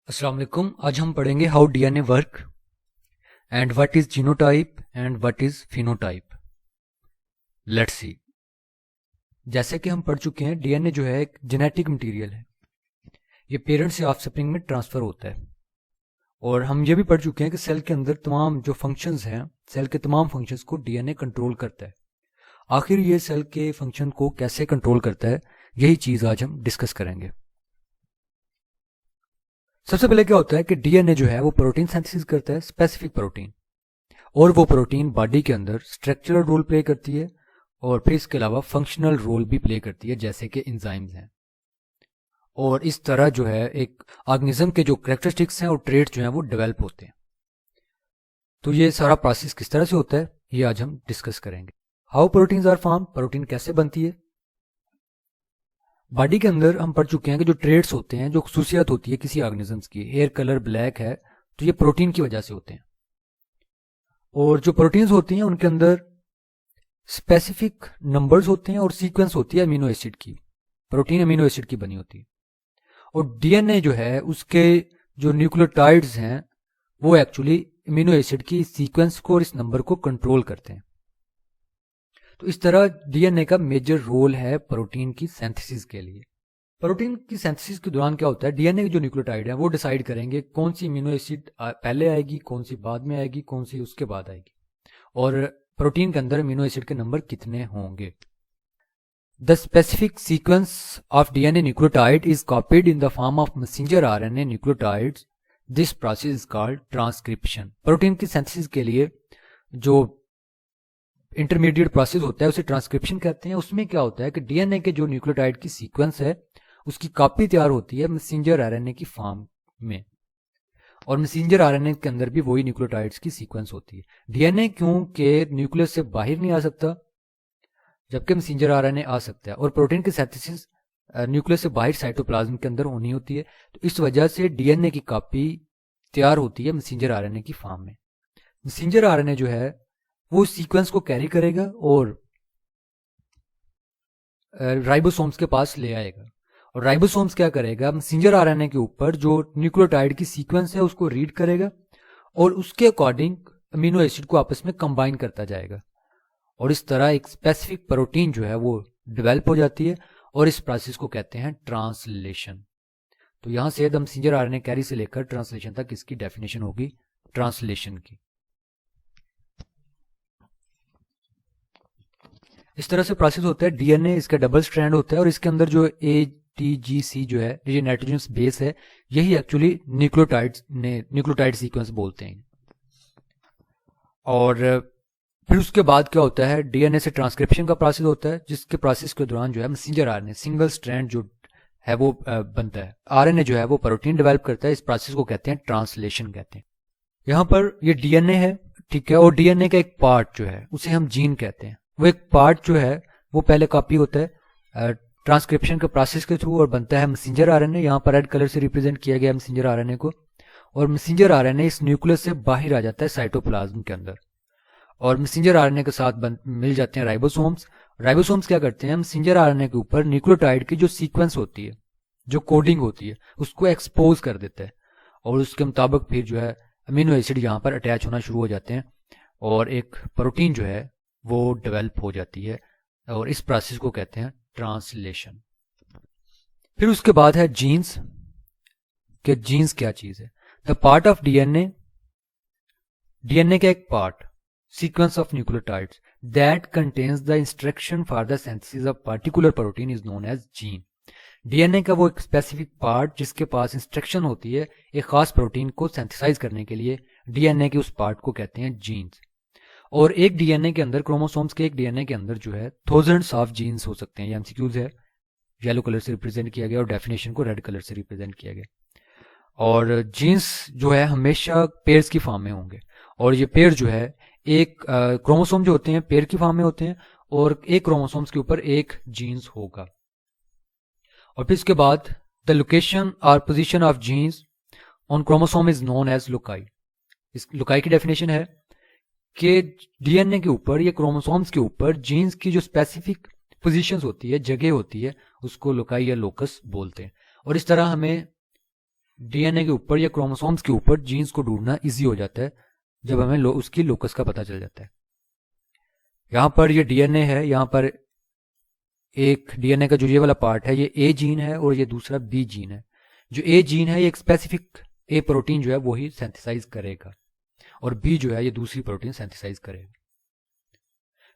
अस्सलाम वालेकुम। आज हम पढ़ेंगे how DNA work and what is genotype and what is phenotype. Let's see. जैसे कि हम पढ़ चुके हैं, डीएनए जो है एक जेनेटिक मटेरियल है। ये पेरेंट से ऑफस्प्रिंग में ट्रांसफर होता है। और हम ये भी पढ़ चुके हैं कि सेल के अंदर तमाम जो फंक्शंस हैं, सेल के तमाम फंक्शंस को डीएनए कंट्रोल करता है। आखिर ये सेल के फंक्शन को कैसे कंट्रोल करता है, यही चीज आज हम डिस्कस करेंगे। सबसे पहले क्या होता है कि डीएनए जो है वो प्रोटीन सिंथेसिस करता है, स्पेसिफिक प्रोटीन। और वो प्रोटीन बॉडी के अंदर स्ट्रक्चरल रोल प्ले करती है और फिर इसके अलावा फंक्शनल रोल भी प्ले करती है, जैसे कि एंजाइम्स हैं। और इस तरह जो है एक ऑर्गेनिज्म के जो कैरेक्टरिस्टिक्स हैं और ट्रेट जो हैं वो डेवलप होते हैं। तो ये सारा प्रोसेस किस तरह से होता है, ये आज हम डिस्कस करेंगे। How proteins are form, protein कैसे बनती है। बॉडी के अंदर हम पढ़ चुके हैं कि जो ट्रेट्स होते हैं, जो खसूसियत होती है किसी ऑर्गेनिजम्स की, हेयर कलर ब्लैक है तो ये प्रोटीन की वजह से होते हैं। और जो प्रोटीन्स होती हैं उनके अंदर स्पेसिफिक नंबर्स होते हैं और सीक्वेंस होती है अमीनो एसिड की। प्रोटीन अमीनो एसिड की बनी होती है। और डीएनए जो है उसके जो न्यूक्लियोटाइड्स हैं वो एक्चुअली अमीनो एसिड की सीक्वेंस को और इस नंबर को कंट्रोल करते हैं। तो इस तरह डीएनए का मेजर रोल है प्रोटीन की सिंथेसिस के लिए। प्रोटीन की सिंथेसिस के दौरान क्या होता है, डीएनए के जो न्यूक्लियोटाइड है वो डिसाइड करेंगे कौन सी अमीनो एसिड पहले आएगी, कौन सी बाद में आएगी, कौन सी उसके बाद आएगी, और प्रोटीन के अंदर अमीनो एसिड के नंबर कितने होंगे। The specific sequence of DNA nucleotide is copied in the form of messenger RNA nucleotides. This process is called transcription. Protein की सिंथेसिस के लिए जो इंटरमीडिएट प्रोसेस होता है उसे ट्रांसक्रिप्शन कहते हैं। उसमें क्या होता है कि डीएनए के जो न्यूक्लियोटाइड की सीक्वेंस है उसकी कॉपी तैयार होती है मैसेंजर आरएनए की फॉर्म में। और मैसेंजर आरएनए के अंदर भी वही न्यूक्लियोटाइड्स की सीक्वेंस होती है। डीएनए क्योंकि न्यूक्लियस से बाहर नहीं आ सकता, जबकि मैसेंजर आरएनए आ सकता है। और प्रोटीन की सिंथेसिस न्यूक्लियस से बाहर साइटोप्लाज्म के अंदर होनी होती है। तो इस वजह से डीएनए की कॉपी तैयार होती है मैसेंजर आरएनए की फॉर्म में। मैसेंजर आरएनए जो है वो सीक्वेंस को कैरी करेगा और राइबोसोम्स के पास ले आएगा। और राइबोसोम्स क्या करेगा, मैसेंजर आरएनए के ऊपर जो न्यूक्लियोटाइड की सीक्वेंस है उसको रीड करेगा और उसके अकॉर्डिंग अमीनो एसिड को आपस में कंबाइन करता जाएगा। और इस तरह एक स्पेसिफिक प्रोटीन जो है वो डेवलप हो जाती है और इस प्रोसेस को कहते हैं ट्रांसलेशन। तो यहां से मैसेंजर आरएनए कैरी से लेकर ट्रांसलेशन तक इसकी डेफिनेशन होगी ट्रांसलेशन की। इस तरह से प्रोसेस होता है। डीएनए इसका डबल स्ट्रैंड होता है और इसके अंदर जो एटीजीसी जो है, ये नाइट्रोजन बेस है, यही एक्चुअली न्यूक्लियोटाइड सीक्वेंस बोलते हैं। और फिर उसके बाद क्या होता है, डीएनए से ट्रांसक्रिप्शन का प्रोसेस होता है, जिसके प्रोसेस के दौरान जो है मैसेंजर आरएनए सिंगल स्ट्रैंड जो है वो बनता है। आरएनए जो है वो प्रोटीन डेवलप करता है। इस प्रोसेस को कहते हैं ट्रांसलेशन कहते हैं। यहाँ पर ये डीएनए है, ठीक है, और डीएनए का एक पार्ट जो है उसे हम जीन कहते हैं। वो एक पार्ट जो है वो पहले कॉपी होता है ट्रांसक्रिप्शन के प्रोसेस के थ्रू और बनता है मैसेंजर आरएनए। यहाँ पर रेड कलर से रिप्रेजेंट किया गया मैसेंजर आरएनए को। और मैसेंजर आरएनए इस न्यूक्लियस से बाहर आ जाता है साइटोप्लाज्म के अंदर। और मैसेंजर आरएनए के साथ मिल जाते हैं राइबोसोम्स। राइबोसोम्स क्या करते हैं, मैसेंजर आरएनए के ऊपर न्यूक्लियोटाइड की जो सीक्वेंस होती है, जो कोडिंग होती है, उसको एक्सपोज कर देता है। और उसके मुताबिक फिर जो है अमीनो एसिड यहाँ पर अटैच होना शुरू हो जाते हैं और एक प्रोटीन जो है वो डेवलप हो जाती है। और इस प्रोसेस को कहते हैं ट्रांसलेशन। फिर उसके बाद है जीन्स। कि जीन्स क्या चीज है। The part of DNA, DNA का एक part, sequence of nucleotides that contains the instruction for the synthesis of particular protein is known as gene. DNA का वो एक स्पेसिफिक पार्ट जिसके पास इंस्ट्रक्शन होती है एक खास प्रोटीन को सिंथेसाइज करने के लिए, डीएनए के उस पार्ट को कहते हैं जीन्स। और एक डीएनए के अंदर, क्रोमोसोम्स के एक डीएनए के अंदर जो है थाउजेंड्स ऑफ जीन्स हो सकते हैं। ये एमसीक्यूज है, येलो कलर से रिप्रेजेंट किया गया और डेफिनेशन को रेड कलर से रिप्रेजेंट किया गया। और जीन्स जो है हमेशा पेयर्स की फॉर्म में होंगे। और ये पेयर जो है एक क्रोमोसोम जो होते हैं पेयर की फॉर्म में होते हैं और एक क्रोमोसोम्स के ऊपर एक जीन्स होगा। और फिर इसके बाद द लोकेशन और position of genes on chromosome is known as loci. इस लोकाई की डेफिनेशन है कि डीएनए के ऊपर या क्रोमोसोम्स के ऊपर जीन्स की जो स्पेसिफिक पोजीशंस होती है, जगह होती है, उसको लोकाई या लोकस बोलते हैं। और इस तरह हमें डीएनए के ऊपर या क्रोमोसोम्स के ऊपर जीन्स को ढूंढना इजी हो जाता है जब हमें उसकी लोकस का पता चल जाता है। यहाँ पर ये डीएनए है, यहाँ पर एक डीएनए का जो ये वाला पार्ट है ये ए जीन है और ये दूसरा बी जीन है। जो ए जीन है ये एक स्पेसिफिक ए प्रोटीन जो है वही सिंथेसाइज करेगा और बी जो है ये दूसरी प्रोटीन सिंथेसाइज करेगा।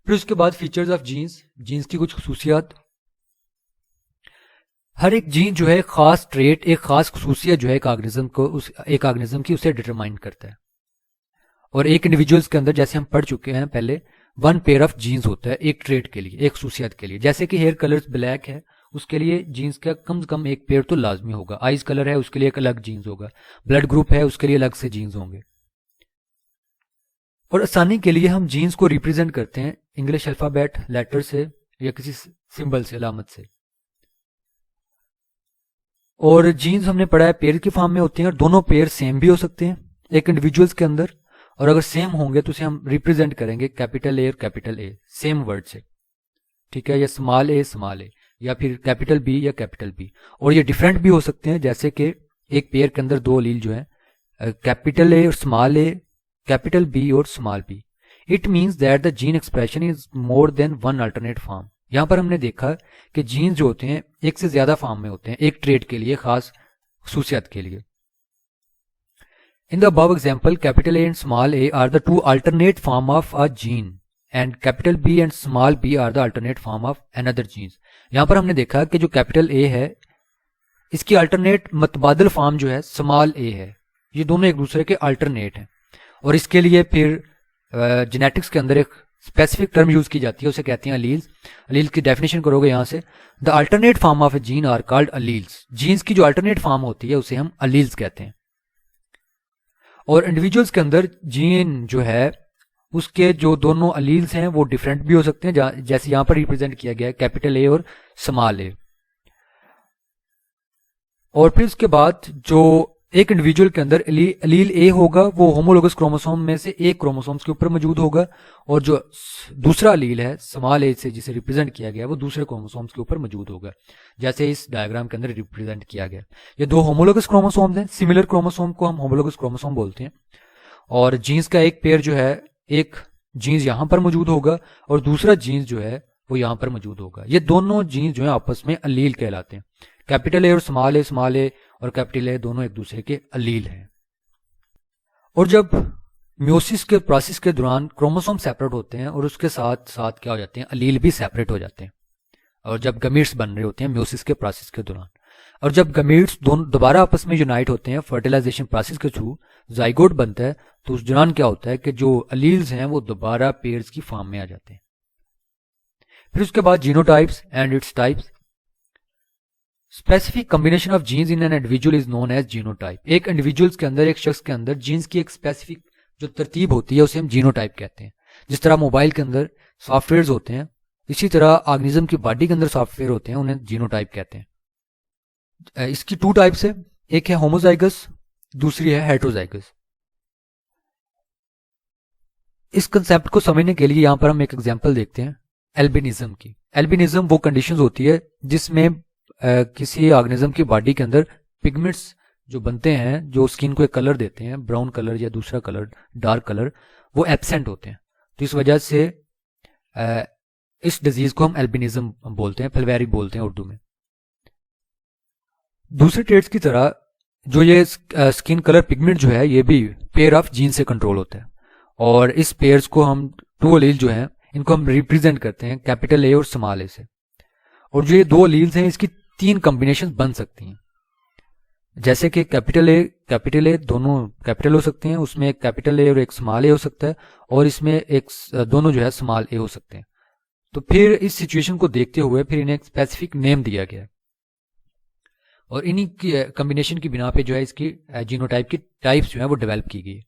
फिर उसके बाद फीचर्स ऑफ जीन्स, जीन्स की कुछ खसूसियात। हर एक जीन जो है खास ट्रेट, एक खास खसूसियत जो है एक ऑर्गेनिज्म की उसे डिटरमाइन करता है। और एक इंडिविजुअल्स के अंदर जैसे हम पढ़ चुके हैं पहले, वन पेयर ऑफ जीन्स होता है एक ट्रेट के लिए, एक खसूसियत के लिए। जैसे कि हेयर कलर ब्लैक है उसके लिए जीन्स का कम से कम एक पेयर तो लाजमी होगा। आइज कलर है उसके लिए एक अलग जीन्स होगा। ब्लड ग्रुप है उसके लिए अलग से जीन्स होंगे। और आसानी के लिए हम जीन्स को रिप्रेजेंट करते हैं इंग्लिश अल्फाबेट लेटर से या किसी सिंबल से, अलामत से। और जीन्स हमने पढ़ा है पेयर की फॉर्म में होते हैं और दोनों पेयर सेम भी हो सकते हैं एक इंडिविजुअल्स के अंदर। और अगर सेम होंगे तो उसे हम रिप्रेजेंट करेंगे कैपिटल ए और कैपिटल ए सेम वर्ड से, ठीक है, या स्मॉल ए या फिर कैपिटल बी या कैपिटल बी। और ये डिफरेंट भी हो सकते हैं, जैसे कि एक पेयर के अंदर दो अलील जो है कैपिटल ए और स्मॉल ए, कैपिटल बी और small B. It means that the gene expression is more than one alternate form. यहां पर हमने देखा कि जीन्स जो होते हैं एक से ज्यादा फॉर्म में होते हैं एक ट्रेट के लिए, खास खसूसियत के लिए। In the above example, capital A and small a are the two alternate form of a gene and capital B and small b are the alternate form of another genes। यहाँ पर हमने देखा कि जो कैपिटल A है इसकी alternate मतबादल form जो है स्मॉल a है। ये दोनों एक दूसरे के अल्टरनेट हैं और इसके लिए फिर जेनेटिक्स के अंदर एक स्पेसिफिक टर्म यूज की जाती है, उसे कहते हैं अलील्स। अलील्स की डेफिनेशन करोगे यहाँ से, the alternate form of a gene are called alleles. Genes की जो अल्टरनेट फॉर्म होती है उसे हम अलील्स कहते हैं। और इंडिविजुअल्स के अंदर जीन जो है उसके जो दोनों अलील्स हैं वो डिफरेंट भी हो सकते हैं, जैसे यहां पर रिप्रेजेंट किया गया है कैपिटल ए और स्मॉल ए। और फिर उसके बाद जो एक इंडिविजुअल के अंदर अलील ए होगा वो होमोलोगस क्रोमोसोम में से एक क्रोमोसोम्स के ऊपर मौजूद होगा और जो दूसरा अलील है स्मॉल ए से जिसे रिप्रेजेंट किया गया वो दूसरे क्रोमोसोम्स के ऊपर मौजूद होगा, जैसे इस डायग्राम के अंदर रिप्रेजेंट किया गया। ये दो होमोलोगस क्रोमोसोम्स हैं, सिमिलर क्रोमोसोम को हम होमोलोगस क्रोमोसोम बोलते हैं। और जीन्स का एक पेयर जो है, एक जीन्स यहां पर मौजूद होगा और दूसरा जीन्स जो है वो यहां पर मौजूद होगा। ये दोनों जीन्स जो है आपस में अलील कहलाते हैं। कैपिटल ए और स्मॉल ए और कैपिटल ए दोनों एक दूसरे के अलील हैं। और जब म्योसिस के प्रोसेस के दौरान क्रोमोसोम सेपरेट होते हैं और उसके साथ साथ क्या हो जाते हैं, अलील भी सेपरेट हो जाते हैं। और जब गमीट्स बन रहे होते हैं म्योसिस के प्रोसेस के दौरान, और जब गमीट्स दोनों दोबारा आपस में यूनाइट होते हैं फर्टिलाइजेशन प्रोसेस के थ्रू, जाइगोट बनता है, तो उस दौरान क्या होता है कि जो अलील्स हैं वो दोबारा पेयर्स की फॉर्म में आ जाते हैं। फिर उसके बाद genotypes and its types. Specific combination of genes in an individual is known as genotype. एक इंडिविजुअल्स के अंदर, एक शख्स के अंदर जीन्स की एक स्पेसिफिक जो तरतीब होती है उसे हम जीनोटाइप कहते हैं। जिस तरह मोबाइल के अंदर सॉफ्टवेयर होते हैं, इसी तरह ऑर्गेनिज्म की बॉडी के अंदर सॉफ्टवेयर होते हैं, उन्हें जीनोटाइप कहते हैं। इसकी टू टाइप्स है, एक है होमोजाइगस, दूसरी है हेटेरोजाइगस। इस कंसेप्ट को समझने के लिए यहां पर हम एक एग्जांपल देखते हैं एल्बिनिज्म की। एल्बिनिज्म वो कंडीशन होती है जिसमें किसी ऑर्गेनिज्म की बॉडी के अंदर पिगमेंट्स जो बनते हैं, जो स्किन को एक कलर देते हैं, ब्राउन कलर या दूसरा कलर, डार्क कलर, वो एब्सेंट होते हैं। तो इस वजह से इस डिजीज को हम एल्बिनिज्म बोलते हैं, फलवेरी बोलते हैं उर्दू में। दूसरे ट्रेड्स की तरह जो ये स्किन कलर पिगमेंट जो है ये भी पेयर ऑफ जीन से कंट्रोल होता है। और इस पेयर्स को हम टू अलील जो है इनको हम रिप्रेजेंट करते हैं कैपिटल ए और स्मॉल ए से। और जो ये दो अलील्स हैं इसकी तीन कॉम्बिनेशन बन सकती हैं, जैसे कि कैपिटल ए दोनों कैपिटल हो सकते हैं, उसमें एक कैपिटल ए और एक स्मॉल ए हो सकता है, और इसमें एक दोनों जो है स्मॉल ए हो सकते हैं। तो फिर इस सिचुएशन को देखते हुए फिर इन्हें एक स्पेसिफिक नेम दिया गया और इन्हीं की कॉम्बिनेशन की बिना पे जो है इसकी जीनोटाइप की टाइप्स जो है वो डेवलप की गई।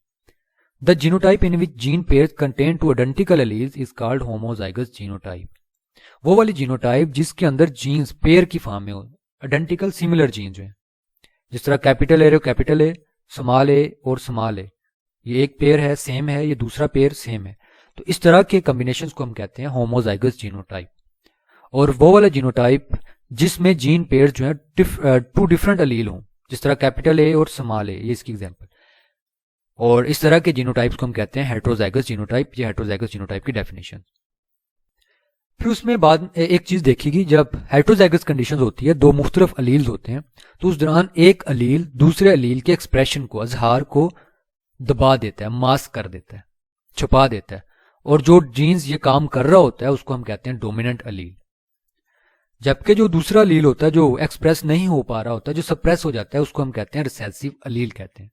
The genotype in which gene pairs contain two identical alleles is called homozygous genotype. वो वाली जीनोटाइप जिसके अंदर जीन्स पेयर की फॉर्म में हो, आइडेंटिकल सिमिलर जीन जो है, जिस तरह कैपिटल ए, स्मॉल ए और स्मॉल ए, ये एक पेयर है सेम है, ये दूसरा पेयर सेम है। तो इस तरह के कॉम्बिनेशंस को हम कहते हैं होमोजाइगस जीनोटाइप। और वो वाला जीनोटाइप जिसमें जीन पेयर जो है टू डिफरेंट अलील हों, जिस तरह कैपिटल ए और स्मॉल ए, ये इसकी एग्जांपल। और इस तरह के जीनोटाइप्स को हम कहते हैं हेट्रोजाइगस जीनोटाइप। ये हेट्रोजाइगस जीनोटाइप की डेफिनेशन। फिर उसमें बाद एक चीज देखिएगी, जब हेट्रोजाइगस कंडीशन होती है, दो मुख्तलिफ अलील्स होते हैं, तो उस दौरान एक अलील दूसरे अलील के एक्सप्रेशन को, अजहार को दबा देता है, मास्क कर देता है, छुपा देता है। और जो जीन्स ये काम कर रहा होता है उसको हम कहते हैं डोमिनेंट अलील। जबकि जो दूसरा अलील होता है जो एक्सप्रेस नहीं हो पा रहा होता है, जो सप्रेस हो जाता है, उसको हम कहते हैं रिसेसिव अलील कहते हैं।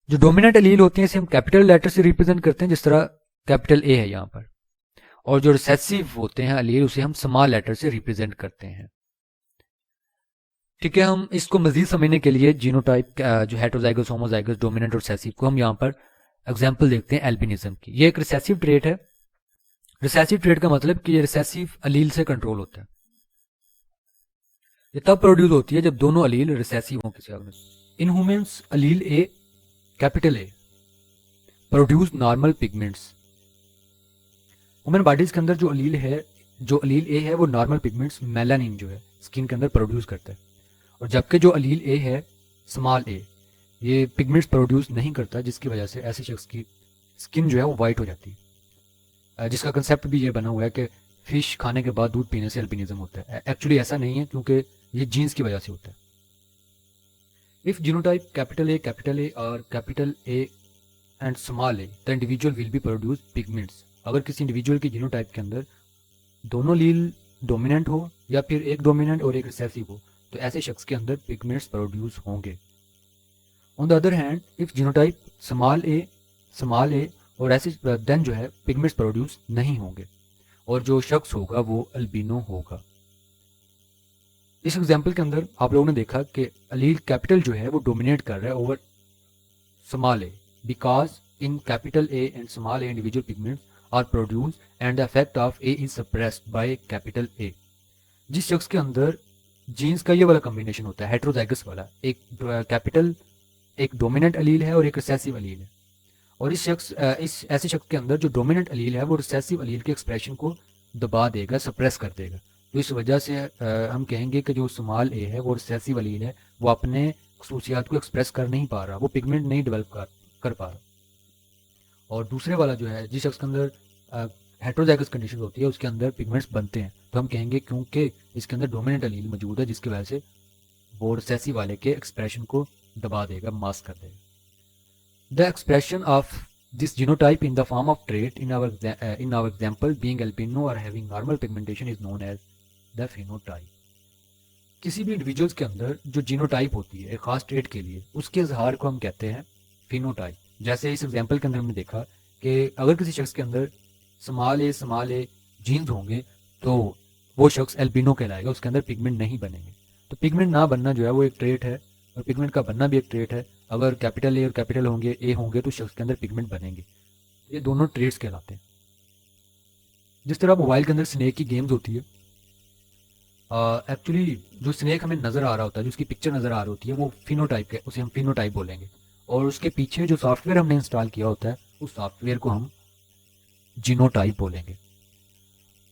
जो डोमिनेंट अलील होते हैं इसे हम कैपिटल लेटर से रिप्रेजेंट करते हैं, जिस तरह कैपिटल ए है यहाँ पर। और जो रिसेसिव होते हैं अलील उसे हम स्मॉल लेटर से रिप्रेजेंट करते हैं। ठीक है, हम इसको मजीद समझने के लिए जीनोटाइप जो हेट्रोजाइगस, होमोजाइगस, डोमिनेंट और रिसेसिव को हम यहाँ पर एग्जाम्पल देखते हैं एल्बिनिज्म की। ये एक रिसेसिव ट्रेट है। रिसेसिव ट्रेट का मतलब कि ये रिसेसिव अलील से कंट्रोल होता है। ये तब प्रोड्यूस होती है जब दोनों अलील रिसेसिव हों किसी organism. In humans allele A, capital A, produce normal pigments. Human bodies के अंदर जो अलील ए है वो नॉर्मल पिगमेंट्स, मेलानिन जो है स्किन के अंदर प्रोड्यूस करता है। और जबकि जो अलील ए है, स्मॉल ए, ये पिगमेंट्स प्रोड्यूस नहीं करता, जिसकी वजह से ऐसे शख्स की स्किन जो है वो वाइट हो जाती है। जिसका कंसेप्ट भी ये बना हुआ है कि फिश खाने के बाद दूध पीने से अल्बिनिज्म होता है। एक्चुअली ऐसा नहीं है, क्योंकि ये जीन्स की वजह से होता है। इफ जीनोटाइप कैपिटल ए और capital A and small A, the individual will be produce pigments. अगर किसी इंडिविजुअल की जीनोटाइप के अंदर दोनों लील डोमिनेंट हो या फिर एक डोमिनेंट और एक रिसेसिव हो, तो ऐसे शख्स के अंदर पिगमेंट्स प्रोड्यूस होंगे। On the other hand, if genotype small a और ऐसे देन जो है पिगमेंट्स प्रोड्यूस नहीं होंगे और जो शख्स होगा वो अल्बिनो होगा। इस एग्जाम्पल के अंदर आप लोगों ने देखा कि अलील कैपिटल जो है वो डोमिनेट कर रहा है over small A, because in capital A and small A individual pigments are produce and the effect of A is suppressed by capital A. जिस शख्स के अंदर जीन्स का ये वाला कॉम्बिनेशन होता है, हेट्रोजाइगस वाला, एक कैपिटल, एक डोमिनेंट अलील है और एक रिसेसिव अलील है, और इस ऐसे शख्स के अंदर जो डोमिनेंट अलील है वो रिसेसिव अलील के एक्सप्रेशन को दबा देगा, सप्रेस कर देगा। तो इस वजह से हम कहेंगे कि जो स्मॉल ए है वो रिसेसिव अलील है, वो अपने खसूसियात को एक्सप्रेस कर नहीं पा रहा, वो पिगमेंट नहीं डेवलप कर पा रहा। और दूसरे वाला जो है, जिस शख्स के अंदर हेट्रोजाइगस कंडीशन होती है, उसके अंदर पिगमेंट्स बनते हैं, तो हम कहेंगे क्योंकि इसके अंदर डोमिनेंट अलील मौजूद है, जिसकी वजह से वो रिसेसिव वाले के एक्सप्रेशन को दबा देगा, मास्क कर देगा। The expression of this genotype in the form of trait in our example being albino or having normal pigmentation is known as the phenotype. किसी भी इंडिविजुअल्स के अंदर जो जीनोटाइप होती है एक खास ट्रेट के लिए, उसके इजहार को हम कहते हैं फिनोटाइप। जैसे इस एग्जाम्पल के अंदर हमने देखा कि अगर किसी शख्स के अंदर स्मॉल ए जीन्स होंगे तो वो शख्स एल्बिनो कहलाएगा, उसके अंदर पिगमेंट नहीं बनेंगे। तो पिगमेंट ना बनना जो है वो एक ट्रेट है, और पिगमेंट का बनना भी एक ट्रेट है। अगर कैपिटल ए और कैपिटल ए होंगे तो शख्स के अंदर पिगमेंट बनेंगे। ये दोनों ट्रेट्स कहलाते हैं। जिस तरह मोबाइल के अंदर स्नेक की गेम्स होती है, एक्चुअली जो स्नेक हमें नज़र आ रहा होता है, जो उसकी पिक्चर नज़र आ रही होती है, वो फिनोटाइप के, उसे हम फिनोटाइप बोलेंगे। और उसके पीछे जो सॉफ्टवेयर हमने इंस्टॉल किया होता है, उस सॉफ्टवेयर को हम जीनोटाइप बोलेंगे।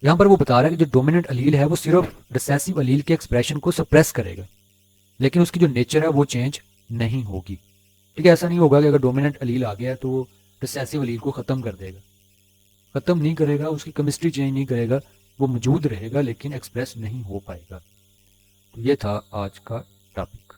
यहाँ पर वो बता रहा है कि जो डोमिनेंट अलील है वो सिर्फ रिसेसिव अलील के एक्सप्रेशन को सप्रेस करेगा, लेकिन उसकी जो नेचर है वो चेंज नहीं होगी। ठीक है, ऐसा नहीं होगा कि अगर डोमिनेंट अलील आ गया तो रिसेसिव अलील को ख़त्म कर देगा, ख़त्म नहीं करेगा, उसकी केमिस्ट्री चेंज नहीं करेगा, वो मौजूद रहेगा लेकिन एक्सप्रेस नहीं हो पाएगा। तो ये था आज का टॉपिक।